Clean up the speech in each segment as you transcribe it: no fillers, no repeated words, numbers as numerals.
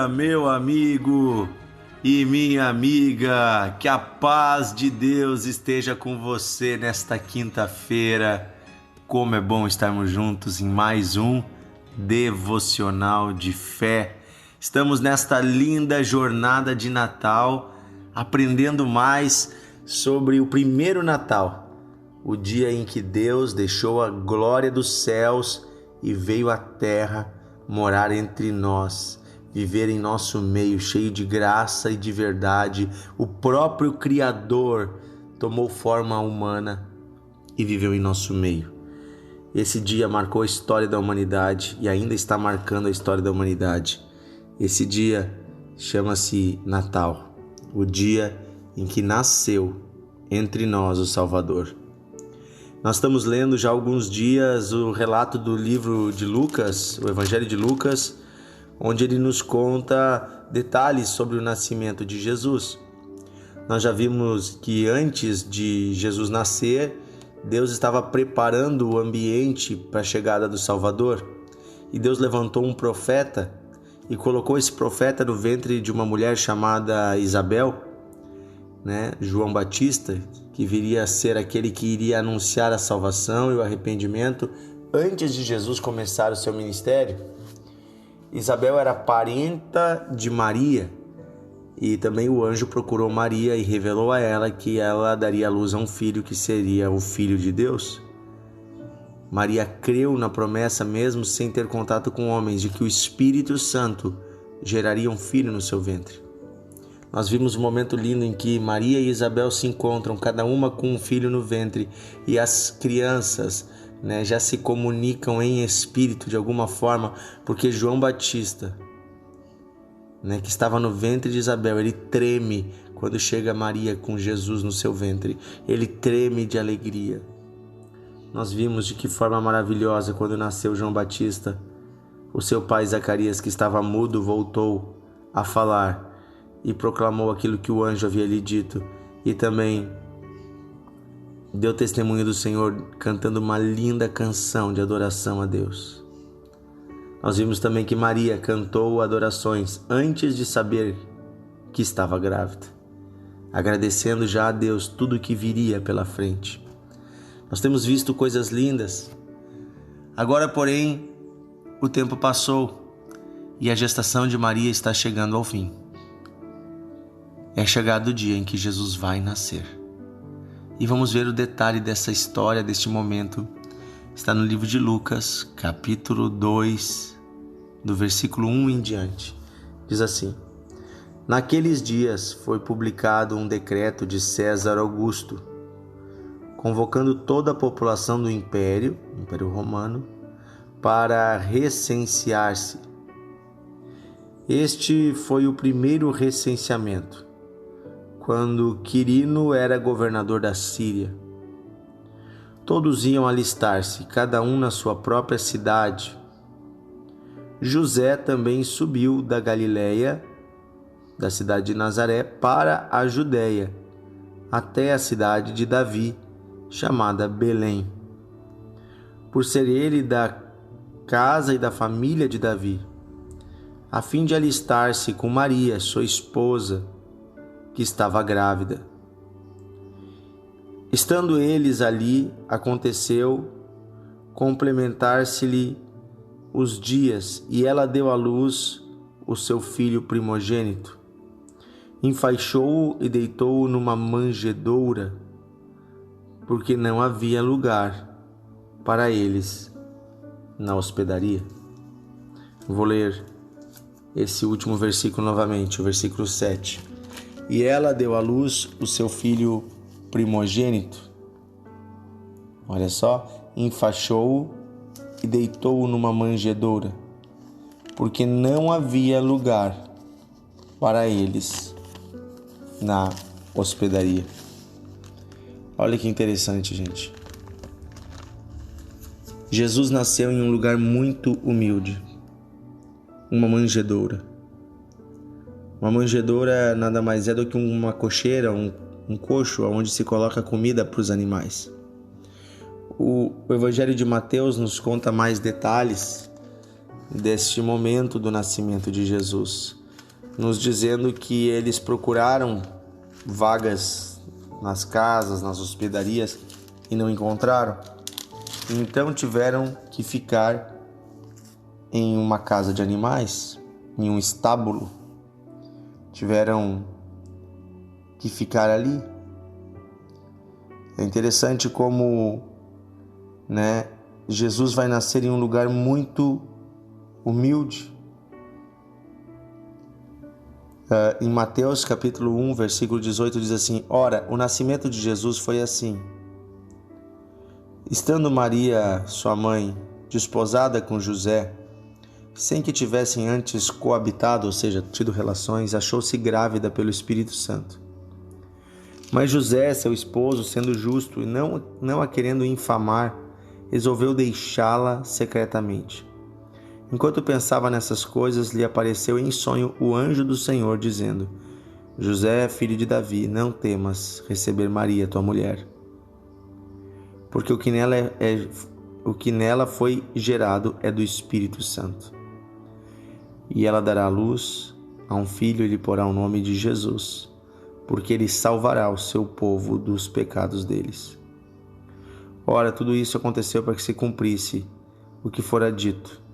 dia, meu amigo e minha amiga. Que a paz de Deus esteja com você nesta quinta-feira. Como é bom estarmos juntos em mais um devocional de fé. Estamos nesta linda jornada de Natal, aprendendo mais sobre o primeiro Natal, o dia em que Deus deixou a glória dos céus e veio à terra morar entre nós, viver em nosso meio, cheio de graça e de verdade. O próprio Criador tomou forma humana e viveu em nosso meio. Esse dia marcou a história da humanidade e ainda está marcando a história da humanidade. Esse dia chama-se Natal, o dia em que nasceu entre nós o Salvador. Nós estamos lendo já há alguns dias o relato do livro de Lucas, o Evangelho de Lucas, onde ele nos conta detalhes sobre o nascimento de Jesus. Nós já vimos que antes de Jesus nascer, Deus estava preparando o ambiente para a chegada do Salvador. E Deus levantou um profeta e colocou esse profeta no ventre de uma mulher chamada Isabel, João Batista, que viria a ser aquele que iria anunciar a salvação e o arrependimento antes de Jesus começar o seu ministério. Isabel era parenta de Maria e também o anjo procurou Maria e revelou a ela que ela daria à luz a um filho que seria o Filho de Deus. Maria creu na promessa mesmo sem ter contato com homens de que o Espírito Santo geraria um filho no seu ventre. Nós vimos um momento lindo em que Maria e Isabel se encontram, cada uma com um filho no ventre, e as crianças já se comunicam em espírito de alguma forma, porque João Batista, que estava no ventre de Isabel, ele treme quando chega Maria com Jesus no seu ventre, ele treme de alegria. Nós vimos de que forma maravilhosa quando nasceu João Batista, o seu pai Zacarias, que estava mudo, voltou a falar e proclamou aquilo que o anjo havia lhe dito, e também deu testemunho do Senhor cantando uma linda canção de adoração a Deus. Nós vimos também que Maria cantou adorações antes de saber que estava grávida, agradecendo já a Deus tudo o que viria pela frente. Nós temos visto coisas lindas. Agora, porém, o tempo passou e a gestação de Maria está chegando ao fim. É chegado o dia em que Jesus vai nascer. E vamos ver o detalhe dessa história, deste momento. Está no livro de Lucas, capítulo 2, do versículo 1 em diante. Diz assim: Naqueles dias foi publicado um decreto de César Augusto, convocando toda a população do Império Romano, para recensear-se. Este foi o primeiro recenseamento, quando Quirino era governador da Síria. Todos iam alistar-se, cada um na sua própria cidade. José também subiu da Galiléia, da cidade de Nazaré, para a Judéia, até a cidade de Davi, chamada Belém, por ser ele da casa e da família de Davi, a fim de alistar-se com Maria, sua esposa, que estava grávida. Estando eles ali, aconteceu complementar-se-lhe os dias, e ela deu à luz o seu filho primogênito. Enfaixou-o e deitou-o numa manjedoura, porque não havia lugar para eles na hospedaria. Vou ler esse último versículo novamente, o versículo 7. E ela deu à luz o seu filho primogênito. Olha só, enfaixou-o e deitou-o numa manjedoura, porque não havia lugar para eles na hospedaria. Olha que interessante, gente. Jesus nasceu em um lugar muito humilde, uma manjedoura. Uma manjedoura nada mais é do que uma cocheira, um coxo onde se coloca comida para os animais. O Evangelho de Mateus nos conta mais detalhes deste momento do nascimento de Jesus. nos dizendo que eles procuraram vagas nas casas, nas hospedarias e não encontraram. Então tiveram que ficar em uma casa de animais, em um estábulo. Tiveram que ficar ali. É interessante como, Jesus vai nascer em um lugar muito humilde. Em Mateus capítulo 1, versículo 18 diz assim: Ora, o nascimento de Jesus foi assim. Estando Maria, sua mãe, desposada com José, sem que tivessem antes coabitado, ou seja, tido relações, achou-se grávida pelo Espírito Santo. Mas José, seu esposo, sendo justo e não a querendo infamar, resolveu deixá-la secretamente. Enquanto pensava nessas coisas, lhe apareceu em sonho o anjo do Senhor, dizendo: José, filho de Davi, não temas receber Maria, tua mulher, porque o que nela foi gerado é do Espírito Santo. E ela dará à luz a um filho e lhe porá o nome de Jesus, porque ele salvará o seu povo dos pecados deles. Ora, tudo isso aconteceu para que se cumprisse o que fora dito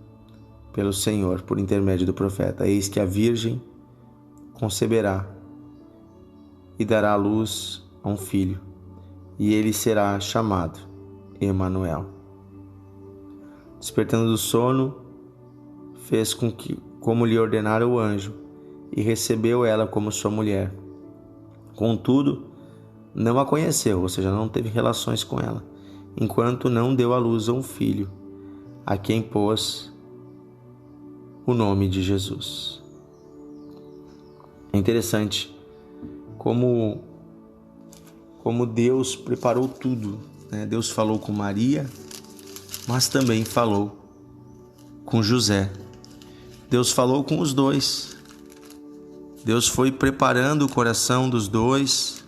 pelo Senhor por intermédio do profeta: Eis que a virgem conceberá e dará à luz a um filho, e ele será chamado Emanuel. Despertando do sono, fez como lhe ordenara o anjo, e recebeu ela como sua mulher. Contudo, não a conheceu, ou seja, não teve relações com ela, enquanto não deu à luz a um filho, a quem pôs o nome de Jesus. É interessante como Deus preparou tudo, Deus falou com Maria, mas também falou com José. Deus falou com os dois. Deus foi preparando o coração dos dois,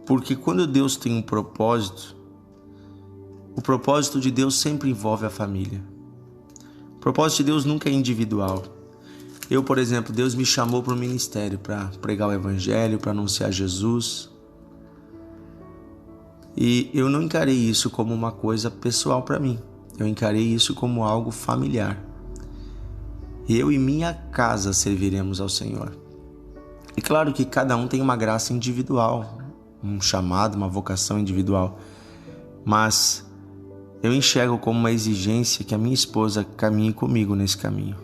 porque quando Deus tem um propósito, o propósito de Deus sempre envolve a família. O propósito de Deus nunca é individual. Eu, por exemplo, Deus me chamou para o ministério, para pregar o evangelho, para anunciar Jesus. E eu não encarei isso como uma coisa pessoal para mim. Eu encarei isso como algo familiar. Eu e minha casa serviremos ao Senhor. E claro que cada um tem uma graça individual, um chamado, uma vocação individual. Mas eu enxergo como uma exigência que a minha esposa caminhe comigo nesse caminho.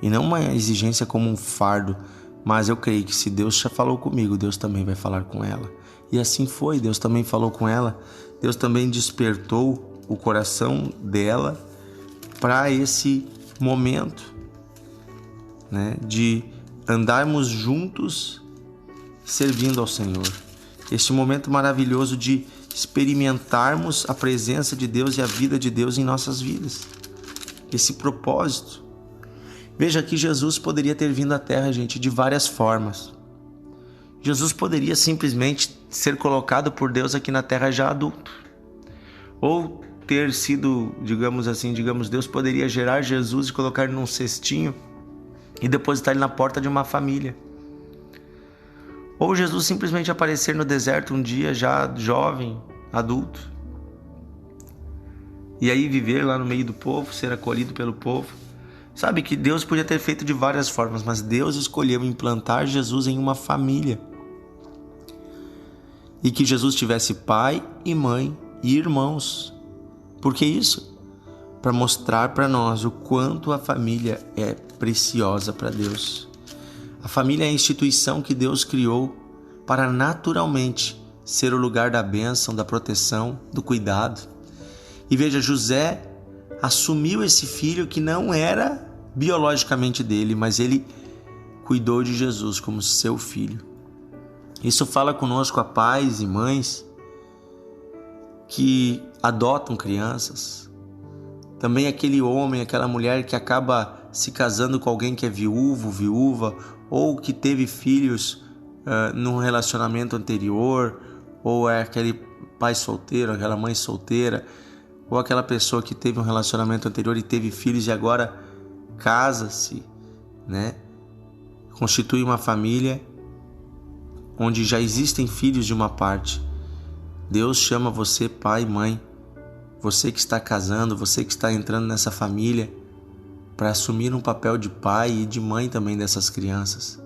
E não uma exigência como um fardo, mas eu creio que se Deus já falou comigo, Deus também vai falar com ela. E assim foi, Deus também falou com ela, Deus também despertou o coração dela para esse momento, de andarmos juntos servindo ao Senhor. Este momento maravilhoso de experimentarmos a presença de Deus e a vida de Deus em nossas vidas. Esse propósito. Veja que Jesus poderia ter vindo à Terra, gente, de várias formas. Jesus poderia simplesmente ser colocado por Deus aqui na Terra já adulto. Ou ter sido, Deus poderia gerar Jesus e colocar ele num cestinho e depositar ele na porta de uma família. Ou Jesus simplesmente aparecer no deserto um dia já jovem, adulto. E aí viver lá no meio do povo, ser acolhido pelo povo. Sabe que Deus podia ter feito de várias formas, mas Deus escolheu implantar Jesus em uma família. E que Jesus tivesse pai e mãe e irmãos. Por que isso? Para mostrar para nós o quanto a família é preciosa para Deus. A família é a instituição que Deus criou para naturalmente ser o lugar da bênção, da proteção, do cuidado. E veja, José assumiu esse filho que não era biologicamente dele, mas ele cuidou de Jesus como seu filho. Isso fala conosco a pais e mães que adotam crianças. Também aquele homem, aquela mulher que acaba se casando com alguém que é viúva, ou que teve filhos num relacionamento anterior, ou é aquele pai solteiro, aquela mãe solteira, ou aquela pessoa que teve um relacionamento anterior e teve filhos e agora casa-se, constitui uma família onde já existem filhos de uma parte. Deus chama você, pai e mãe, você que está casando, você que está entrando nessa família, para assumir um papel de pai e de mãe também dessas crianças.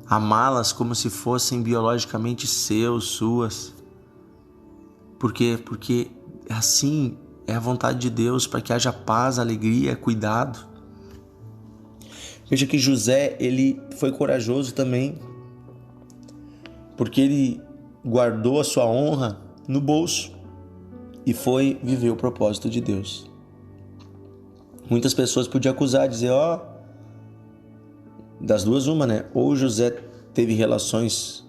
Amá-las como se fossem biologicamente suas. Por quê? Porque assim é a vontade de Deus, para que haja paz, alegria, cuidado. Veja que José, ele foi corajoso também, porque ele guardou a sua honra no bolso e foi viver o propósito de Deus. Muitas pessoas podiam acusar, dizer, das duas uma, né? Ou José teve relações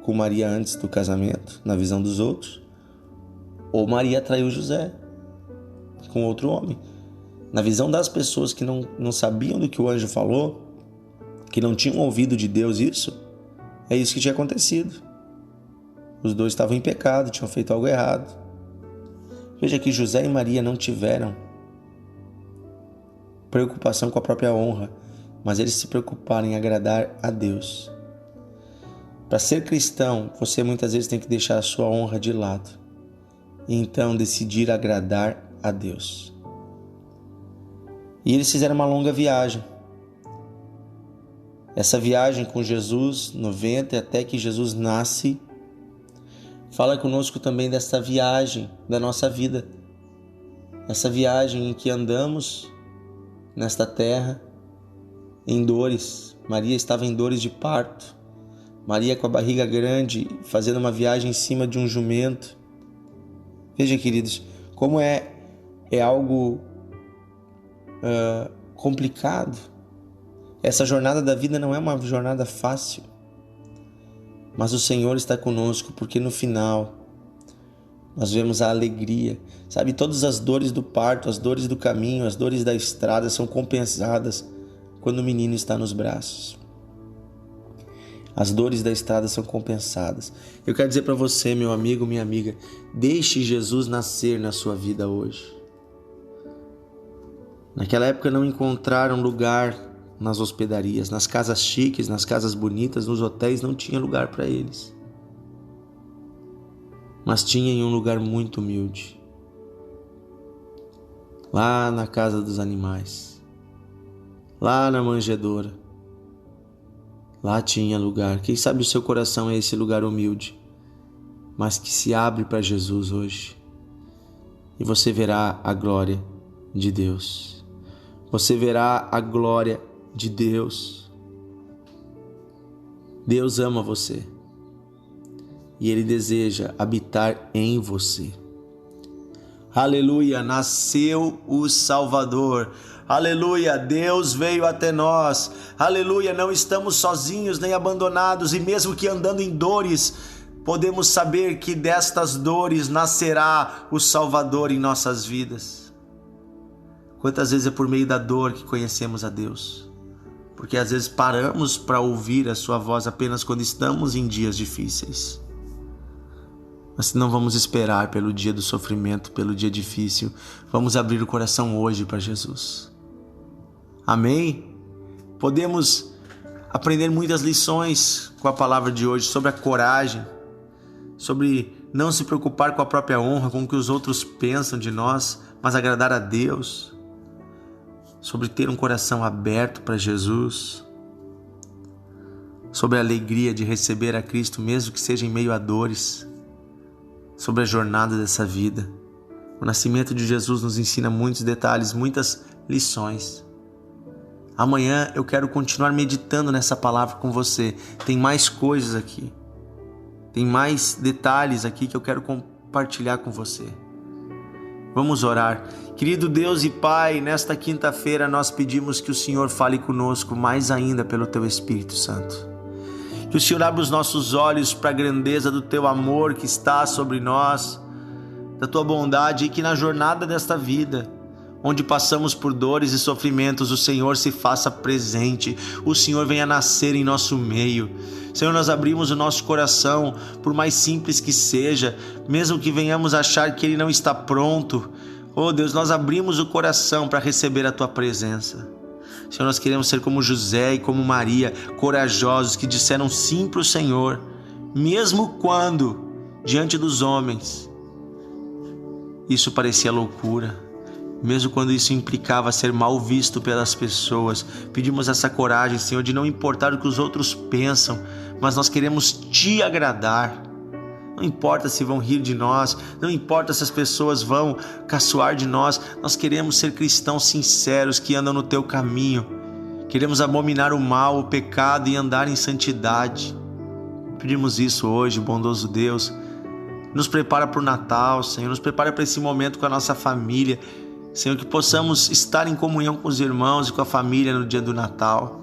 com Maria antes do casamento, na visão dos outros, ou Maria traiu José com outro homem. Na visão das pessoas que não sabiam do que o anjo falou, que não tinham ouvido de Deus isso, é isso que tinha acontecido. Os dois estavam em pecado, tinham feito algo errado. Veja que José e Maria não tiveram preocupação com a própria honra, mas eles se preocuparam em agradar a Deus. Para ser cristão, você muitas vezes tem que deixar a sua honra de lado e então decidir agradar a Deus. E eles fizeram uma longa viagem. Essa viagem com Jesus no ventre até que Jesus nasce, fala conosco também dessa viagem da nossa vida. Essa viagem em que andamos nesta terra em dores. Maria estava em dores de parto. Maria com a barriga grande, fazendo uma viagem em cima de um jumento. Veja, queridos, como é algo complicado. Essa jornada da vida não é uma jornada fácil, mas o Senhor está conosco, porque no final nós vemos a alegria. Sabe, todas as dores do parto, as dores do caminho, as dores da estrada são compensadas quando o menino está nos braços. As dores da estrada são compensadas. Eu quero dizer para você, meu amigo, minha amiga, deixe Jesus nascer na sua vida hoje. Naquela época não encontraram lugar nas hospedarias, nas casas chiques, nas casas bonitas, nos hotéis, não tinha lugar para eles. Mas tinha em um lugar muito humilde, lá na casa dos animais, lá na manjedoura. Lá tinha lugar. Quem sabe o seu coração é esse lugar humilde, mas que se abre para Jesus hoje. E você verá a glória de Deus. Você verá a glória de Deus. Deus ama você. E Ele deseja habitar em você. Aleluia, nasceu o Salvador. Aleluia, Deus veio até nós. Aleluia, não estamos sozinhos nem abandonados. E mesmo que andando em dores, podemos saber que destas dores nascerá o Salvador em nossas vidas. Quantas vezes é por meio da dor que conhecemos a Deus? Porque às vezes paramos para ouvir a sua voz apenas quando estamos em dias difíceis. Mas não vamos esperar pelo dia do sofrimento, pelo dia difícil. Vamos abrir o coração hoje para Jesus. Amém? Podemos aprender muitas lições com a palavra de hoje sobre a coragem, sobre não se preocupar com a própria honra, com o que os outros pensam de nós, mas agradar a Deus, sobre ter um coração aberto para Jesus, sobre a alegria de receber a Cristo, mesmo que seja em meio a dores, sobre a jornada dessa vida. O nascimento de Jesus nos ensina muitos detalhes, muitas lições. Amanhã eu quero continuar meditando nessa palavra com você. Tem mais coisas aqui. Tem mais detalhes aqui que eu quero compartilhar com você. Vamos orar. Querido Deus e Pai, nesta quinta-feira nós pedimos que o Senhor fale conosco mais ainda pelo Teu Espírito Santo. Que o Senhor abra os nossos olhos para a grandeza do Teu amor que está sobre nós, da Tua bondade, e que na jornada desta vida, onde passamos por dores e sofrimentos, o Senhor se faça presente, o Senhor venha nascer em nosso meio. Senhor, nós abrimos o nosso coração, por mais simples que seja, mesmo que venhamos achar que ele não está pronto. Oh Deus, nós abrimos o coração para receber a Tua presença. Senhor, nós queremos ser como José e como Maria, corajosos, que disseram sim para o Senhor, mesmo quando, diante dos homens, isso parecia loucura, mesmo quando isso implicava ser mal visto pelas pessoas. Pedimos essa coragem, Senhor, de não importar o que os outros pensam, mas nós queremos Te agradar. Não importa se vão rir de nós, não importa se as pessoas vão caçoar de nós, nós queremos ser cristãos sinceros que andam no Teu caminho. Queremos abominar o mal, o pecado e andar em santidade. Pedimos isso hoje, bondoso Deus. Nos prepara para o Natal, Senhor, nos prepara para esse momento com a nossa família. Senhor, que possamos estar em comunhão com os irmãos e com a família no dia do Natal.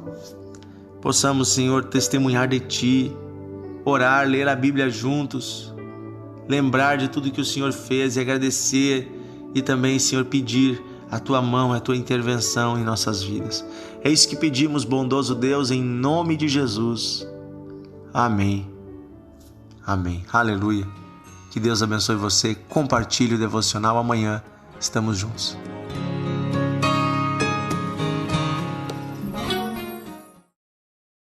Possamos, Senhor, testemunhar de Ti, orar, ler a Bíblia juntos, lembrar de tudo que o Senhor fez e agradecer e também, Senhor, pedir a Tua mão, a Tua intervenção em nossas vidas. É isso que pedimos, bondoso Deus, em nome de Jesus. Amém. Amém. Aleluia. Que Deus abençoe você. Compartilhe o devocional. Amanhã estamos juntos.